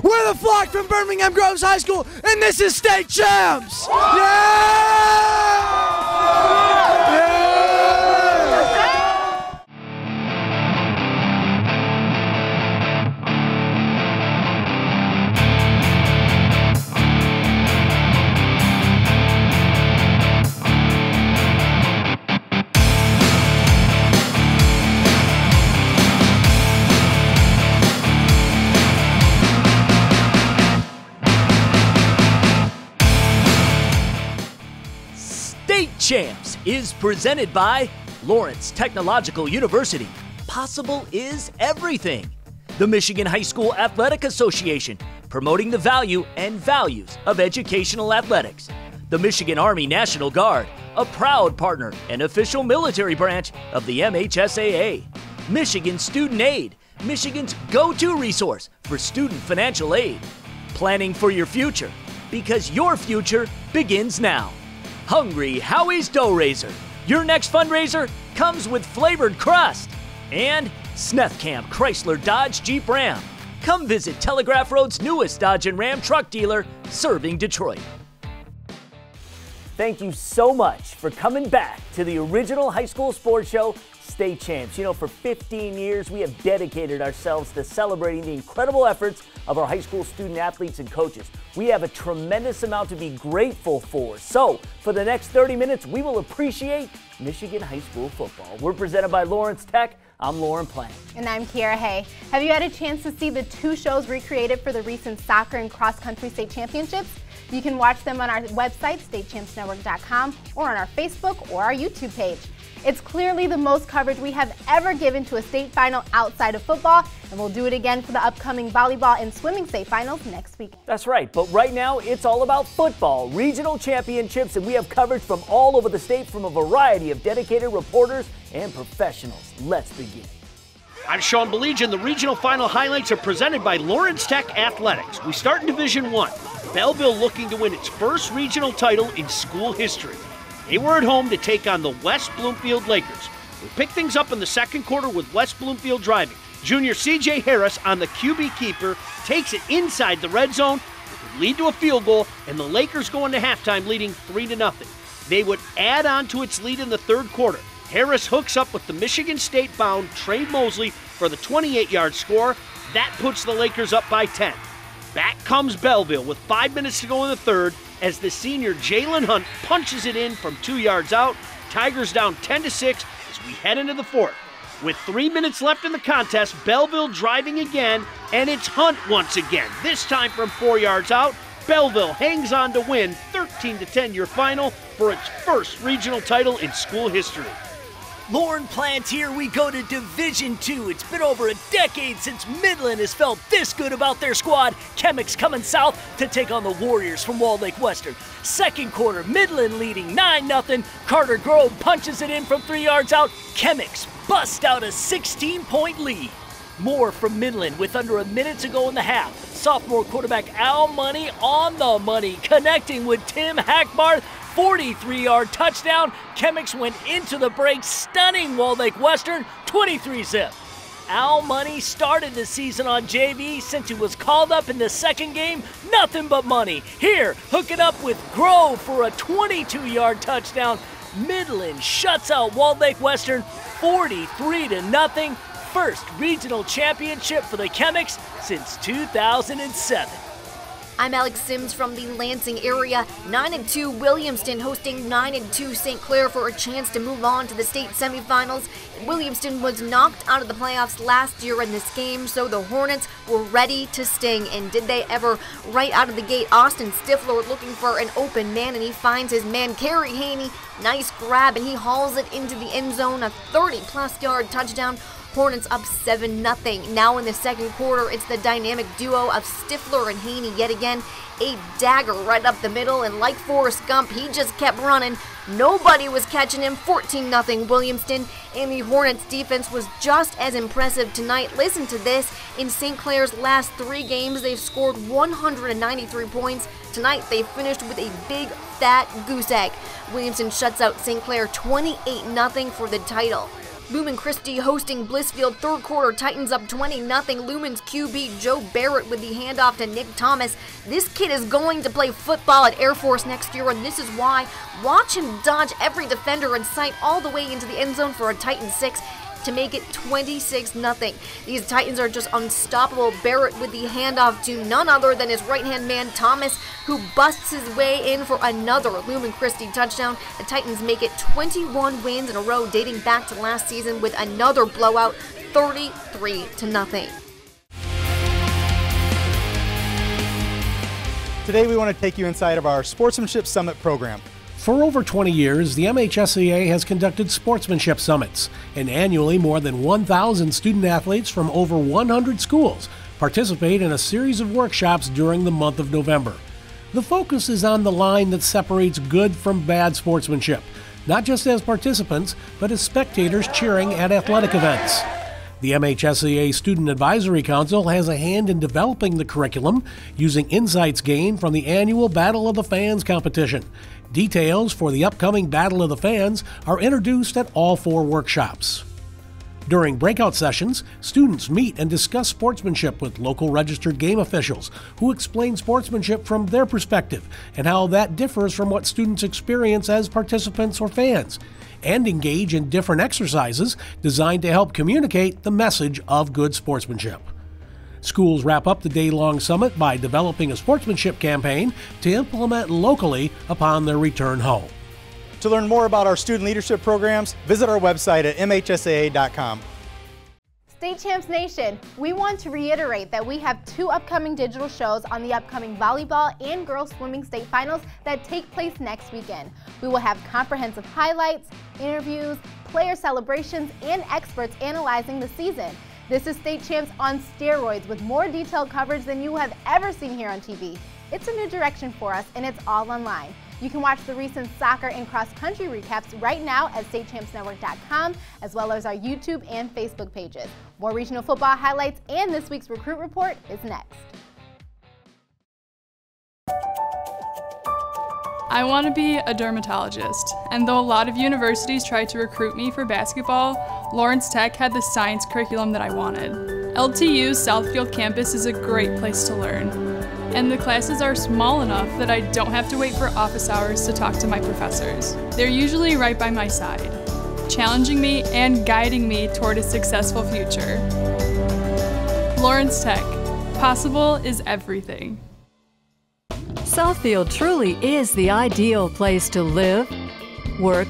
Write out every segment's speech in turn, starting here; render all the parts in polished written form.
We're the Flock from Birmingham Groves High School, and this is State Champs! Yeah! CHAMPS is presented by Lawrence Technological University. Possible is everything. The Michigan High School Athletic Association, promoting the value and values of educational athletics. The Michigan Army National Guard, a proud partner and official military branch of the MHSAA. Michigan Student Aid, Michigan's go-to resource for student financial aid. Planning for your future, because your future begins now. Hungry Howie's Dough Raiser. Your next fundraiser comes with flavored crust. And Smethkamp Chrysler Dodge Jeep Ram. Come visit Telegraph Road's newest Dodge and Ram truck dealer, serving Detroit. Thank you so much for coming back to the original high school sports show, State Champs. You know, for 15 years, we have dedicated ourselves to celebrating the incredible efforts of our high school student athletes and coaches. We have a tremendous amount to be grateful for. So, for the next 30 minutes, we will appreciate Michigan high school football. We're presented by Lawrence Tech. I'm Lauren Plant. And I'm Kiera Hay. Have you had a chance to see the two shows recreated for the recent soccer and cross-country state championships? You can watch them on our website, statechampsnetwork.com, or on our Facebook or our YouTube page. It's clearly the most coverage we have ever given to a state final outside of football, and we'll do it again for the upcoming volleyball and swimming state finals next week. That's right, but right now it's all about football, regional championships, and we have coverage from all over the state from a variety of dedicated reporters and professionals. Let's begin. I'm Sean Beliege, and the regional final highlights are presented by Lawrence Tech Athletics. We start in Division I. Belleville looking to win its first regional title in school history. They were at home to take on the West Bloomfield Lakers. We pick things up in the second quarter with West Bloomfield driving. Junior C.J. Harris on the QB keeper takes it inside the red zone. It would lead to a field goal, and the Lakers go into halftime leading 3-0. They would add on to its lead in the third quarter. Harris hooks up with the Michigan State-bound Trey Mosley for the 28-yard score. That puts the Lakers up by 10. Back comes Belleville with 5 minutes to go in the third as the senior Jalen Hunt punches it in from 2 yards out. Tigers down 10-6 as we head into the fourth. With 3 minutes left in the contest, Belleville driving again, and it's Hunt once again, this time from 4 yards out. Belleville hangs on to win 13-10 your final for its first regional title in school history. Lauren Plant here. We go to Division II. It's been over a decade since Midland has felt this good about their squad. Chemics coming south to take on the Warriors from Walled Lake Western. Second quarter, Midland leading 9-0. Carter Grove punches it in from 3 yards out. Chemics bust out a 16-point lead. More from Midland with under a minute to go in the half. Sophomore quarterback Al Money on the money, connecting with Tim Hackbarth. 43-yard touchdown. Chemics went into the break, stunning Walled Lake Western, 23-zip. Al Money started the season on JV since he was called up in the second game. Nothing but money. Here, hook it up with Grove for a 22-yard touchdown. Midland shuts out Walled Lake Western, 43-0. First regional championship for the Chemics since 2007. I'm Alex Sims from the Lansing area. 9-2 Williamston hosting 9-2 St. Clair for a chance to move on to the state semifinals. Williamston was knocked out of the playoffs last year in this game, so the Hornets were ready to sting. And did they ever? Right out of the gate, Austin Stifler looking for an open man, and he finds his man, Kerry Haney. Nice grab, and he hauls it into the end zone, a 30-plus yard touchdown. Hornets up 7-0. Now in the second quarter, it's the dynamic duo of Stifler and Haney yet again. A dagger right up the middle, and like Forrest Gump, he just kept running. Nobody was catching him. 14-0 Williamston, and the Hornets defense was just as impressive tonight. Listen to this. In St. Clair's last 3 games, they've scored 193 points. Tonight, they finished with a big, fat goose egg. Williamston shuts out St. Clair 28-0 for the title. Lumen Christi hosting Blissfield. Third quarter, Titans up 20-0. Lumen's QB Joe Barrett with the handoff to Nick Thomas. This kid is going to play football at Air Force next year, and this is why. Watch him dodge every defender in sight all the way into the end zone for a Titan 6 to make it 26-0. These Titans are just unstoppable. Barrett with the handoff to none other than his right-hand man Thomas, who busts his way in for another Lumen Christi touchdown. The Titans make it 21 wins in a row dating back to last season with another blowout, 33-0. Today we want to take you inside of our Sportsmanship Summit program. For over 20 years, the MHSAA has conducted sportsmanship summits, and annually more than 1,000 student athletes from over 100 schools participate in a series of workshops during the month of November. The focus is on the line that separates good from bad sportsmanship, not just as participants, but as spectators cheering at athletic events. The MHSAA Student Advisory Council has a hand in developing the curriculum using insights gained from the annual Battle of the Fans competition. Details for the upcoming Battle of the Fans are introduced at all 4 workshops. During breakout sessions, students meet and discuss sportsmanship with local registered game officials who explain sportsmanship from their perspective and how that differs from what students experience as participants or fans, and engage in different exercises designed to help communicate the message of good sportsmanship. Schools wrap up the day-long summit by developing a sportsmanship campaign to implement locally upon their return home. To learn more about our student leadership programs, visit our website at mhsaa.com. State Champs Nation, we want to reiterate that we have 2 upcoming digital shows on the upcoming volleyball and girls swimming state finals that take place next weekend. We will have comprehensive highlights, interviews, player celebrations, and experts analyzing the season. This is State Champs on steroids with more detailed coverage than you have ever seen here on TV. It's a new direction for us, and it's all online. You can watch the recent soccer and cross-country recaps right now at statechampsnetwork.com, as well as our YouTube and Facebook pages. More regional football highlights and this week's recruit report is next. I want to be a dermatologist, and though a lot of universities tried to recruit me for basketball, Lawrence Tech had the science curriculum that I wanted. LTU's Southfield campus is a great place to learn, and the classes are small enough that I don't have to wait for office hours to talk to my professors. They're usually right by my side, challenging me and guiding me toward a successful future. Lawrence Tech, possible is everything. Southfield truly is the ideal place to live, work,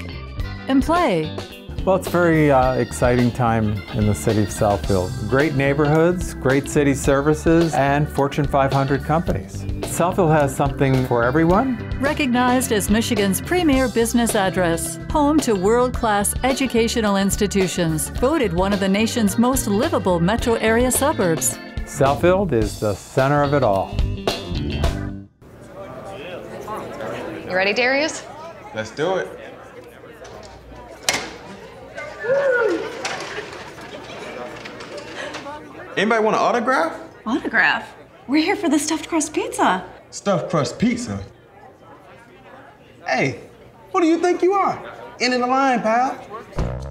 and play. Well, it's a very exciting time in the city of Southfield. Great neighborhoods, great city services, and Fortune 500 companies. Southfield has something for everyone. Recognized as Michigan's premier business address, home to world-class educational institutions, voted one of the nation's most livable metro area suburbs. Southfield is the center of it all. You ready, Darius? Let's do it. Anybody want an autograph? Autograph? We're here for the stuffed crust pizza. Stuffed crust pizza? Hey, who do you think you are? In the line, pal.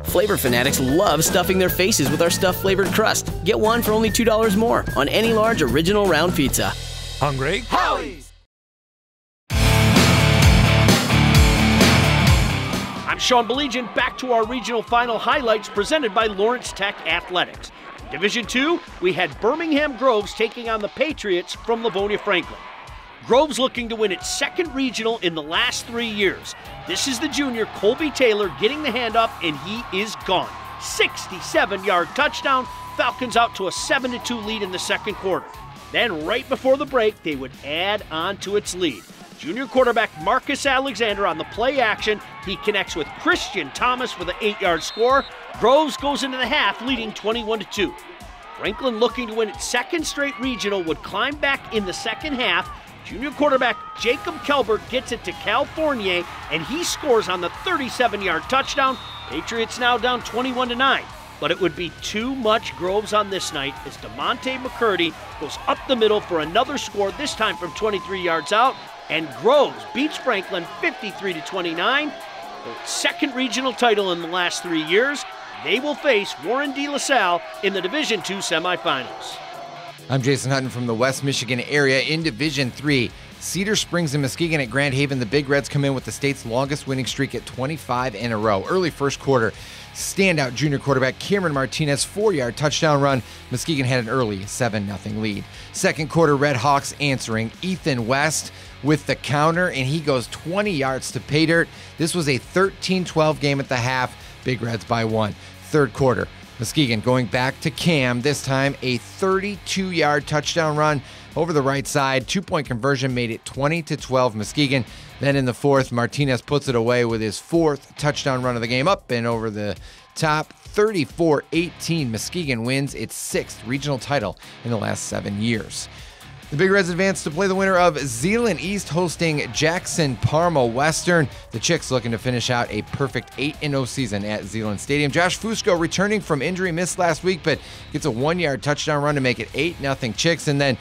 Flavor fanatics love stuffing their faces with our stuffed flavored crust. Get one for only $2 more on any large original round pizza. Hungry? Howie's! I'm Sean Belegian, back to our regional final highlights presented by Lawrence Tech Athletics. In Division II, we had Birmingham Groves taking on the Patriots from Livonia Franklin. Groves looking to win its 2nd regional in the last 3 years. This is the junior Colby Taylor getting the handoff, and he is gone. 67-yard touchdown, Falcons out to a 7-2 lead in the 2nd quarter. Then right before the break, they would add on to its lead. Junior quarterback Marcus Alexander on the play action. He connects with Christian Thomas for the 8-yard score. Groves goes into the half, leading 21-2. Franklin, looking to win its 2nd straight regional, would climb back in the 2nd half. Junior quarterback Jacob Kelbert gets it to Cal Fournier, and he scores on the 37-yard touchdown. Patriots now down 21-9. But it would be too much Groves on this night as DeMonte McCurdy goes up the middle for another score, this time from 23 yards out. And Groves beats Franklin 53-29. Their 2nd regional title in the last 3 years. They will face Warren De La Salle in the Division II semifinals. I'm Jason Hutton from the West Michigan area in Division III. Cedar Springs and Muskegon at Grand Haven. The Big Reds come in with the state's longest winning streak at 25 in a row. Early first quarter, standout junior quarterback Cameron Martinez 4-yard touchdown run. Muskegon had an early 7-0 lead. Second quarter, Red Hawks answering. Ethan West with the counter, and he goes 20 yards to pay dirt. This was a 13-12 game at the half. Big Reds by 1. Third quarter, Muskegon going back to Cam, this time a 32-yard touchdown run over the right side. 2-point conversion made it 20-12 Muskegon. Then in the fourth, Martinez puts it away with his 4th touchdown run of the game, up and over the top. 34-18, Muskegon wins its 6th regional title in the last 7 years. The Big Reds advance to play the winner of Zeeland East hosting Jackson Parma Western. The Chicks looking to finish out a perfect 8-0 season at Zeeland Stadium. Josh Fusco returning from injury, missed last week, but gets a 1-yard touchdown run to make it 8-0 Chicks. And then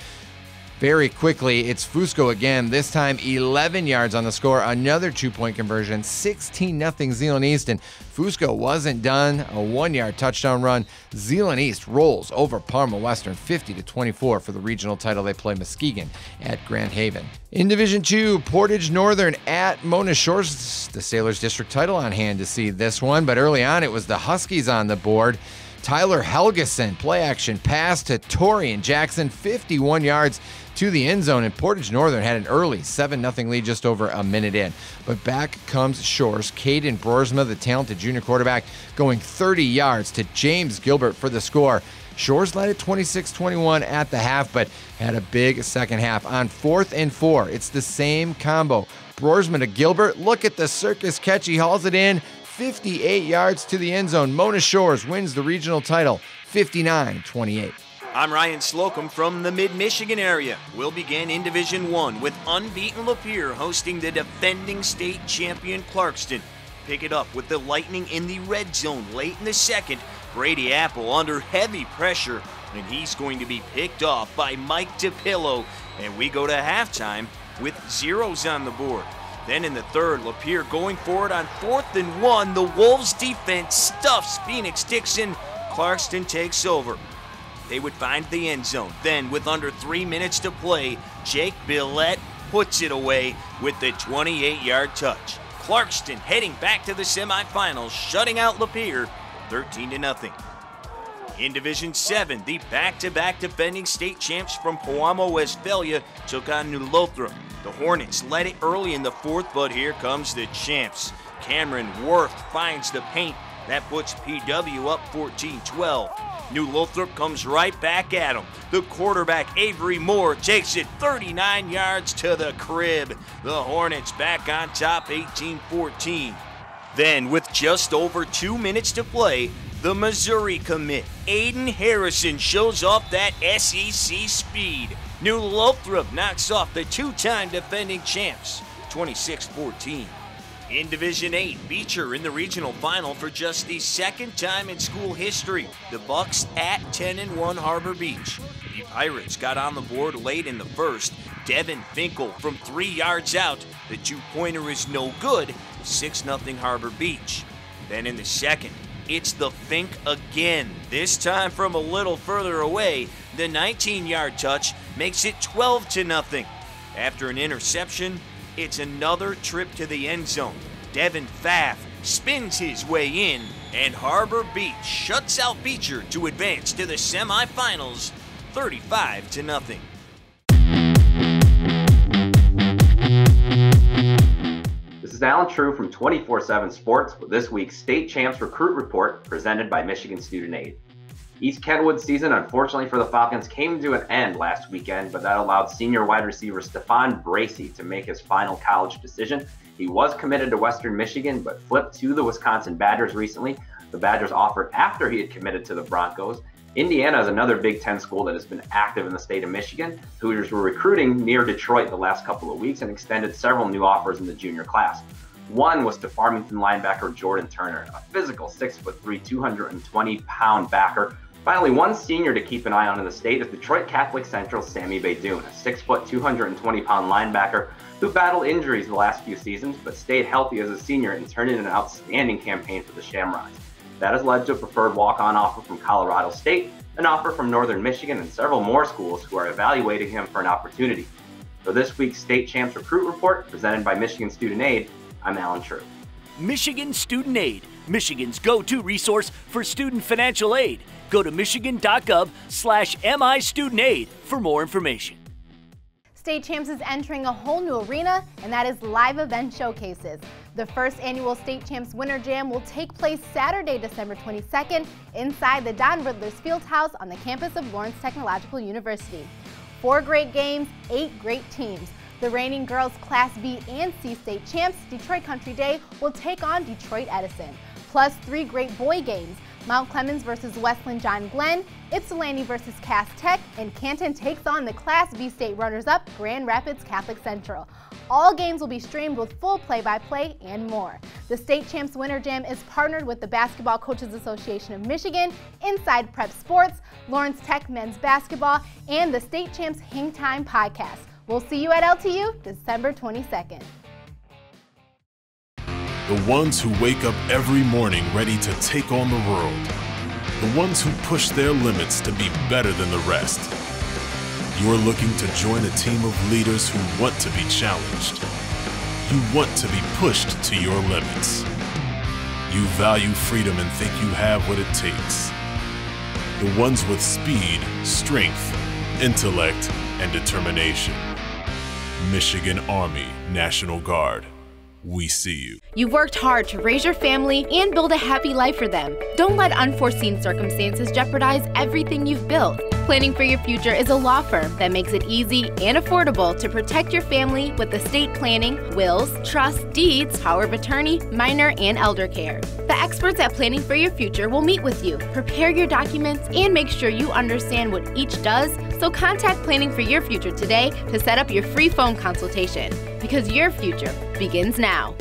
very quickly, it's Fusco again, this time 11 yards on the score, another 2-point conversion, 16-0 Zeeland East, and Fusco wasn't done, a 1-yard touchdown run. Zeeland East rolls over Parma Western 50-24 for the regional title. They play Muskegon at Grand Haven. In Division II, Portage Northern at Mona Shores, the Sailors District title on hand to see this one, but early on it was the Huskies on the board. Tyler Helgeson, play action pass to Torian Jackson, 51 yards to the end zone, and Portage Northern had an early 7-0 lead just over a minute in. But back comes Shores. Caden Broersma, the talented junior quarterback, going 30 yards to James Gilbert for the score. Shores led at 26-21 at the half, but had a big second half. On 4th and 4, it's the same combo. Broersma to Gilbert. Look at the circus catch. He hauls it in. 58 yards to the end zone. Mona Shores wins the regional title, 59-28. I'm Ryan Slocum from the Mid-Michigan area. We'll begin in Division I with unbeaten Lapeer hosting the defending state champion Clarkston. Pick it up with the Lightning in the red zone late in the second. Brady Apple under heavy pressure, and he's going to be picked off by Mike DePillo. And we go to halftime with zeros on the board. Then in the third, Lapeer going forward on 4th and 1. The Wolves defense stuffs Phoenix Dixon. Clarkston takes over. They would find the end zone. Then with under 3 minutes to play, Jake Billette puts it away with the 28-yard touch. Clarkston heading back to the semifinals, shutting out Lapeer 13-0. In Division 7, the back-to-back defending state champs from Pewamo, Westphalia took on New Lothrop. The Hornets led it early in the fourth, but here comes the champs. Cameron Worth finds the paint. That puts PW up 14-12. New Lothrop comes right back at him. The quarterback, Avery Moore, takes it 39 yards to the crib. The Hornets back on top 18-14. Then, with just over 2 minutes to play, the Missouri commit, Aiden Harrison, shows off that SEC speed. New Lothrop knocks off the two-time defending champs, 26-14. In Division 8, Beecher in the regional final for just the second time in school history. The Bucks at 10-1 Harbor Beach. The Pirates got on the board late in the first. Devin Finkel from 3 yards out. The two-pointer is no good, 6-0 Harbor Beach. Then in the second, it's the Fink again, this time from a little further away. The 19-yard touch makes it 12-0. After an interception, it's another trip to the end zone. Devin Pfaff spins his way in, and Harbor Beach shuts out Beecher to advance to the semifinals, 35-0. This is Alan True from 24/7 Sports with this week's State Champs Recruit Report presented by Michigan Student Aid. East Kenwood's season, unfortunately for the Falcons, came to an end last weekend, but that allowed senior wide receiver Stephon Bracey to make his final college decision. He was committed to Western Michigan, but flipped to the Wisconsin Badgers recently. The Badgers offered after he had committed to the Broncos. Indiana is another Big Ten school that has been active in the state of Michigan. Hoosiers were recruiting near Detroit the last couple of weeks and extended several new offers in the junior class. One was to Farmington linebacker Jordan Turner, a physical 6'3", 220-pound backer. Finally, one senior to keep an eye on in the state is Detroit Catholic Central's Sammy Beydoun, a 6', 220-pound linebacker who battled injuries the last few seasons but stayed healthy as a senior and turned in an outstanding campaign for the Shamrocks. That has led to a preferred walk-on offer from Colorado State, an offer from Northern Michigan, and several more schools who are evaluating him for an opportunity. For this week's State Champs Recruit Report, presented by Michigan Student Aid, I'm Alan True. Michigan Student Aid, Michigan's go-to resource for student financial aid. Go to michigan.gov/MIStudentAid for more information. State Champs is entering a whole new arena, and that is live event showcases. The first annual State Champs Winter Jam will take place Saturday, December 22nd, inside the Don Riddler's Fieldhouse on the campus of Lawrence Technological University. 4 great games, 8 great teams. The reigning girls Class B and C State Champs, Detroit Country Day, will take on Detroit Edison. Plus 3 great boy games. Mount Clemens versus Westland John Glenn, Ypsilanti versus Cass Tech, and Canton takes on the Class B state runners-up Grand Rapids Catholic Central. All games will be streamed with full play-by-play and more. The State Champs Winter Jam is partnered with the Basketball Coaches Association of Michigan, Inside Prep Sports, Lawrence Tech Men's Basketball, and the State Champs Hang Time Podcast. We'll see you at LTU December 22nd. The ones who wake up every morning ready to take on the world. The ones who push their limits to be better than the rest. You're looking to join a team of leaders who want to be challenged. You want to be pushed to your limits. You value freedom and think you have what it takes. The ones with speed, strength, intellect, and determination. Michigan Army National Guard. We see you. You've worked hard to raise your family and build a happy life for them. Don't let unforeseen circumstances jeopardize everything you've built. Planning for Your Future is a law firm that makes it easy and affordable to protect your family with estate planning, wills, trusts, deeds, power of attorney, minor, and elder care. The experts at Planning for Your Future will meet with you, prepare your documents, and make sure you understand what each does. So contact Planning for Your Future today to set up your free phone consultation, because your future begins now.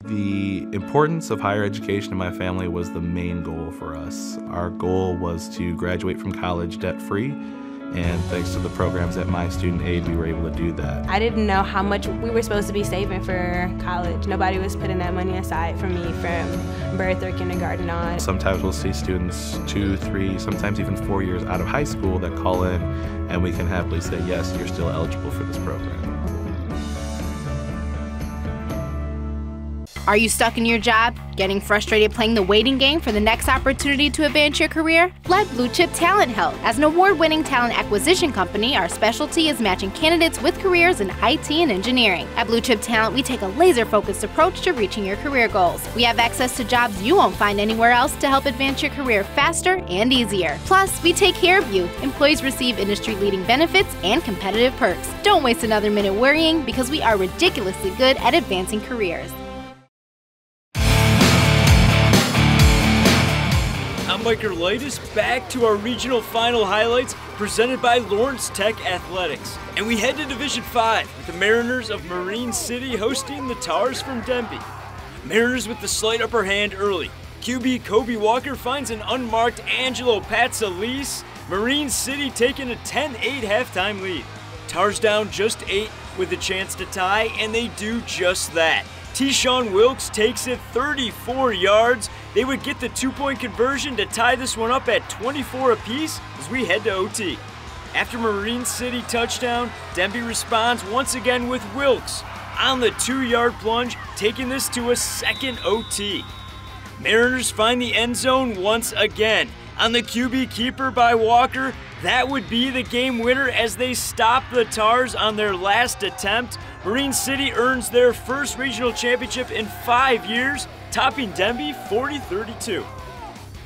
The importance of higher education in my family was the main goal for us. Our goal was to graduate from college debt-free, and thanks to the programs at My Student Aid, we were able to do that. I didn't know how much we were supposed to be saving for college. Nobody was putting that money aside for me from birth or kindergarten on. Sometimes we'll see students 2, 3, sometimes even 4 years out of high school that call in, and we can happily say, yes, you're still eligible for this program. Are you stuck in your job? Getting frustrated playing the waiting game for the next opportunity to advance your career? Let Blue Chip Talent help. As an award-winning talent acquisition company, our specialty is matching candidates with careers in IT and engineering. At Blue Chip Talent, we take a laser-focused approach to reaching your career goals. We have access to jobs you won't find anywhere else to help advance your career faster and easier. Plus, we take care of you. Employees receive industry-leading benefits and competitive perks. Don't waste another minute worrying, because we are ridiculously good at advancing careers. I'm Mike Erlitis, back to our regional final highlights presented by Lawrence Tech Athletics. And we head to Division 5 with the Mariners of Marine City hosting the Tars from Denby. Mariners with the slight upper hand early. QB Kobe Walker finds an unmarked Angelo Patsalise. Marine City taking a 10-8 halftime lead. Tars down just 8 with a chance to tie, and they do just that. T-Shawn Wilkes takes it 34 yards. They would get the 2-point conversion to tie this one up at 24 apiece as we head to OT. After Marine City touchdown, Denby responds once again with Wilkes on the 2-yard plunge, taking this to a second OT. Mariners find the end zone once again. On the QB keeper by Walker, that would be the game winner as they stop the Tars on their last attempt. Marine City earns their first regional championship in 5 years, topping Denby 40-32.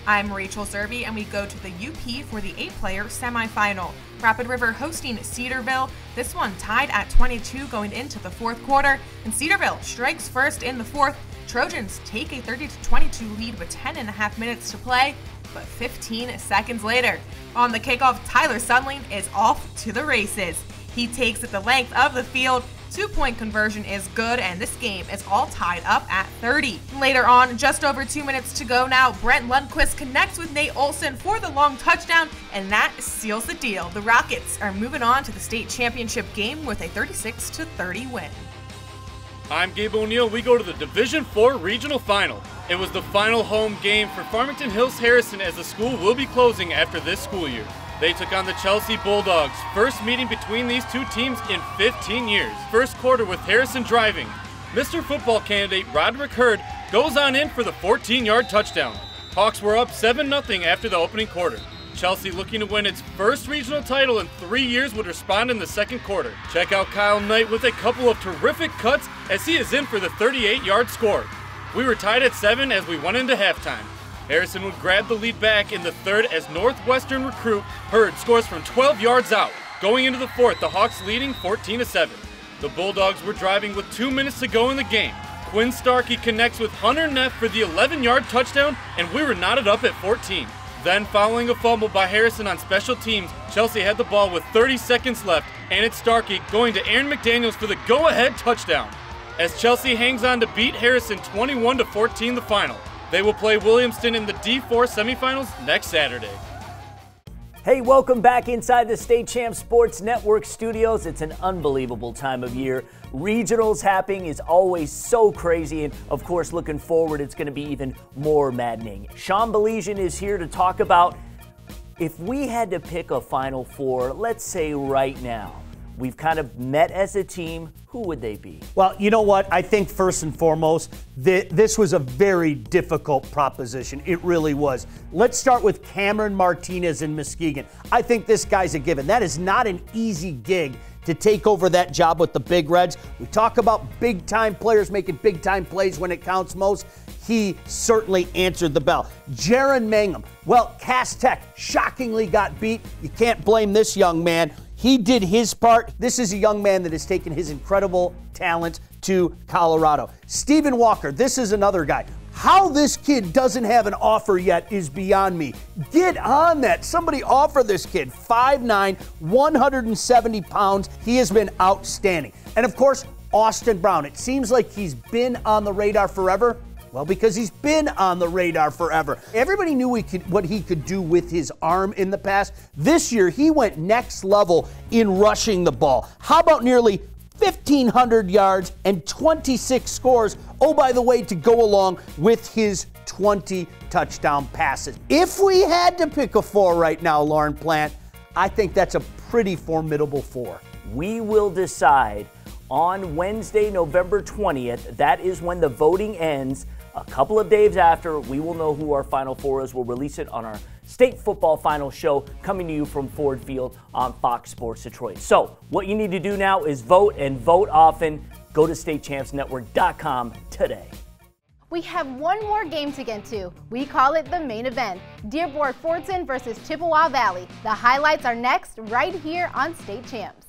I'm Rachel Zerby, and we go to the UP for the 8-player semifinal. Rapid River hosting Cedarville. This one tied at 22 going into the fourth quarter, and Cedarville strikes first in the fourth. Trojans take a 30-22 lead with 10.5 minutes to play, but 15 seconds later, on the kickoff, Tyler Sundling is off to the races. He takes it the length of the field. 2-point conversion is good, and this game is all tied up at 30. Later on, just over 2 minutes to go now, Brent Lundquist connects with Nate Olson for the long touchdown, and that seals the deal. The Rockets are moving on to the state championship game with a 36-30 win. I'm Gabe O'Neill. We go to the Division IV Regional Final. It was the final home game for Farmington Hills Harrison as the school will be closing after this school year. They took on the Chelsea Bulldogs, first meeting between these two teams in 15 years. First quarter with Harrison driving. Mr. Football candidate Roderick Hurd goes on in for the 14-yard touchdown. Hawks were up 7-0 after the opening quarter. Chelsea, looking to win its first regional title in 3 years, would respond in the second quarter. Check out Kyle Knight with a couple of terrific cuts as he is in for the 38-yard score. We were tied at 7 as we went into halftime. Harrison would grab the lead back in the third as Northwestern recruit Hurd scores from 12 yards out. Going into the fourth, the Hawks leading 14-7. The Bulldogs were driving with 2 minutes to go in the game. Quinn Starkey connects with Hunter Neff for the 11-yard touchdown, and we were knotted up at 14. Then, following a fumble by Harrison on special teams, Chelsea had the ball with 30 seconds left, and it's Starkey going to Aaron McDaniels for the go-ahead touchdown. As Chelsea hangs on to beat Harrison 21-14 the final. They will play Williamston in the D4 semifinals next Saturday. Hey, welcome back inside the State Champs Sports Network studios. It's an unbelievable time of year. Regionals happening is always so crazy, and of course, looking forward, it's going to be even more maddening. Sean Belizean is here to talk about if we had to pick a Final Four, let's say right now, we've kind of met as a team, who would they be? Well, you know what? I think first and foremost, this was a very difficult proposition. It really was. Let's start with Cameron Martinez in Muskegon. I think this guy's a given. That is not an easy gig to take over that job with the Big Reds. We talk about big-time players making big-time plays when it counts most. He certainly answered the bell. Jaron Mangum. Well, Cass Tech shockingly got beat. You can't blame this young man. He did his part. This is a young man that has taken his incredible talent to Colorado. Stephen Walker, this is another guy. How this kid doesn't have an offer yet is beyond me. Get on that. Somebody offer this kid. 5'9", 170 pounds. He has been outstanding. And of course, Austin Brown. It seems like he's been on the radar forever. Well, because he's been on the radar forever. Everybody knew what he could do with his arm in the past. This year, he went next level in rushing the ball. How about nearly 1,500 yards and 26 scores? Oh, by the way, to go along with his 20 touchdown passes. If we had to pick a four right now, Lauren Plant, I think that's a pretty formidable four. We will decide on Wednesday, November 20th. That is when the voting ends. A couple of days after, we will know who our Final Four is. We'll release it on our State Football Final show coming to you from Ford Field on Fox Sports Detroit. So what you need to do now is vote, and vote often. Go to statechampsnetwork.com today. We have one more game to get to. We call it the main event. Dearborn Fortson versus Chippewa Valley. The highlights are next right here on State Champs.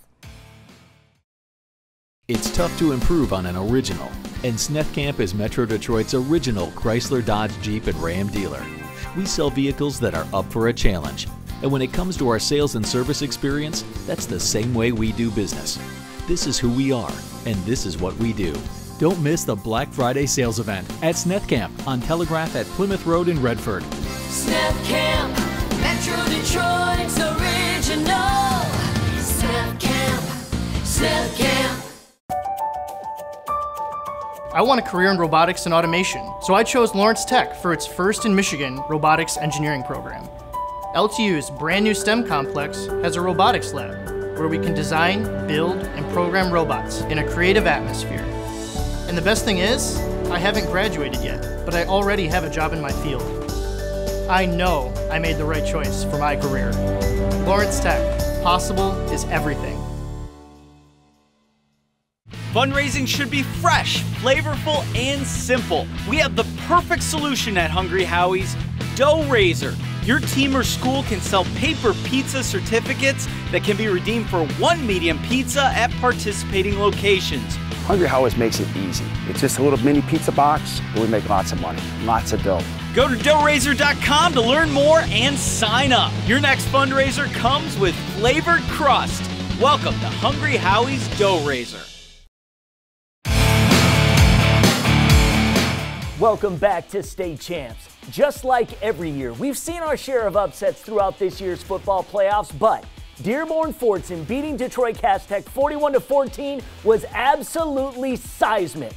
It's tough to improve on an original, and Snethcamp is Metro Detroit's original Chrysler, Dodge, Jeep, and Ram dealer. We sell vehicles that are up for a challenge, and when it comes to our sales and service experience, that's the same way we do business. This is who we are, and this is what we do. Don't miss the Black Friday sales event at Snethcamp on Telegraph at Plymouth Road in Redford. Snethcamp, Metro Detroit's original. Snethcamp, Snethcamp. I want a career in robotics and automation, so I chose Lawrence Tech for its first in Michigan robotics engineering program. LTU's brand new STEM complex has a robotics lab where we can design, build, and program robots in a creative atmosphere. And the best thing is, I haven't graduated yet, but I already have a job in my field. I know I made the right choice for my career. Lawrence Tech, possible is everything. Fundraising should be fresh, flavorful, and simple. We have the perfect solution at Hungry Howie's, Dough Raiser. Your team or school can sell paper pizza certificates that can be redeemed for one medium pizza at participating locations. Hungry Howie's makes it easy. It's just a little mini pizza box, but we make lots of money, lots of dough. Go to doughraiser.com to learn more and sign up. Your next fundraiser comes with flavored crust. Welcome to Hungry Howie's Dough Raiser. Welcome back to State Champs. Just like every year, we've seen our share of upsets throughout this year's football playoffs, but Dearborn-Fordson beating Detroit Cass Tech 41-14 was absolutely seismic.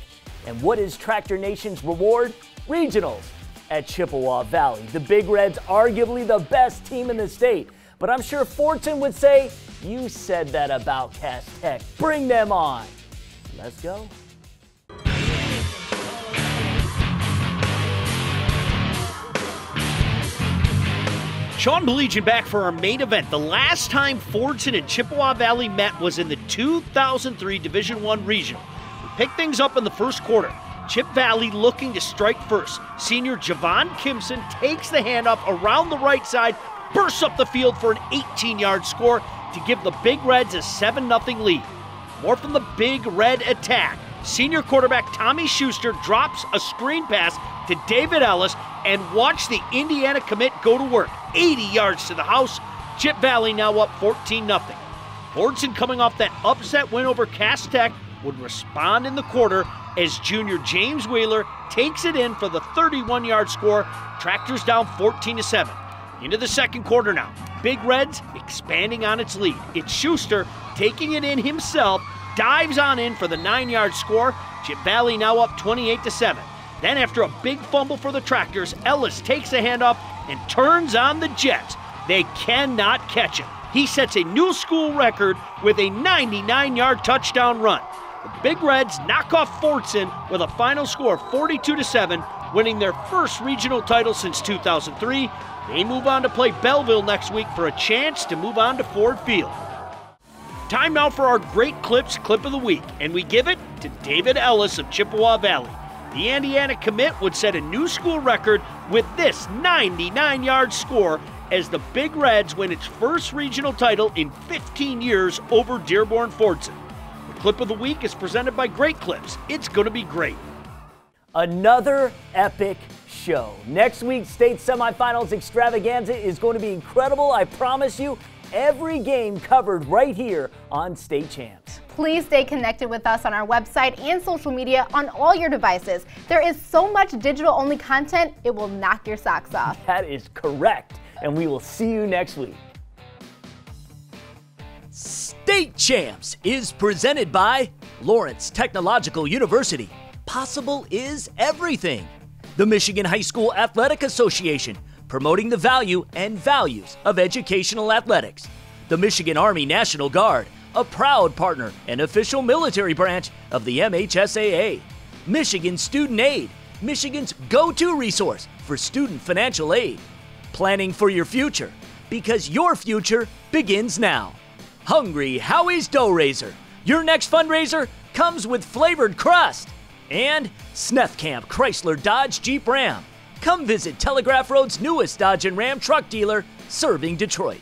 And what is Tractor Nation's reward? Regionals at Chippewa Valley. The Big Reds, arguably the best team in the state. But I'm sure Fordson would say, you said that about Cass Tech. Bring them on. Let's go. Sean Belegian back for our main event. The last time Fordson and Chippewa Valley met was in the 2003 Division I Regional. We picked things up in the first quarter. Chip Valley looking to strike first. Senior Javon Kimson takes the handoff around the right side, bursts up the field for an 18-yard score to give the Big Reds a 7-0 lead. More from the Big Red attack. Senior quarterback Tommy Schuster drops a screen pass to David Ellis, and watch the Indiana commit go to work. 80 yards to the house. Chip Valley now up 14-0. Fordson, coming off that upset win over Cass Tech, would respond in the quarter as junior James Wheeler takes it in for the 31-yard score. Tractors down 14-7. Into the second quarter now. Big Reds expanding on its lead. It's Schuster taking it in himself, dives on in for the 9-yard score. Chip Valley now up 28-7. Then after a big fumble for the Tractors, Ellis takes a handoff and turns on the Jets. They cannot catch him. He sets a new school record with a 99-yard touchdown run. The Big Reds knock off Fordson with a final score of 42-7, winning their first regional title since 2003. They move on to play Belleville next week for a chance to move on to Ford Field. Time now for our Great Clips Clip of the Week, and we give it to David Ellis of Chippewa Valley. The Indiana commit would set a new school record with this 99-yard score as the Big Reds win its first regional title in 15 years over Dearborn-Fordson. The Clip of the Week is presented by Great Clips. It's going to be great. Another epic show. Next week's state semifinals extravaganza is going to be incredible, I promise you. Every game covered right here on State Champs. Please stay connected with us on our website and social media on all your devices. There is so much digital-only content, it will knock your socks off. That is correct, and we will see you next week. State Champs is presented by Lawrence Technological University. Possible is everything. The Michigan High School Athletic Association, promoting the value and values of educational athletics. The Michigan Army National Guard, a proud partner and official military branch of the MHSAA. Michigan Student Aid, Michigan's go-to resource for student financial aid. Planning for your future, because your future begins now. Hungry Howie's Dough Raiser, your next fundraiser comes with flavored crust. And Sneth Camp Chrysler Dodge Jeep Ram. Come visit Telegraph Road's newest Dodge and Ram truck dealer, serving Detroit.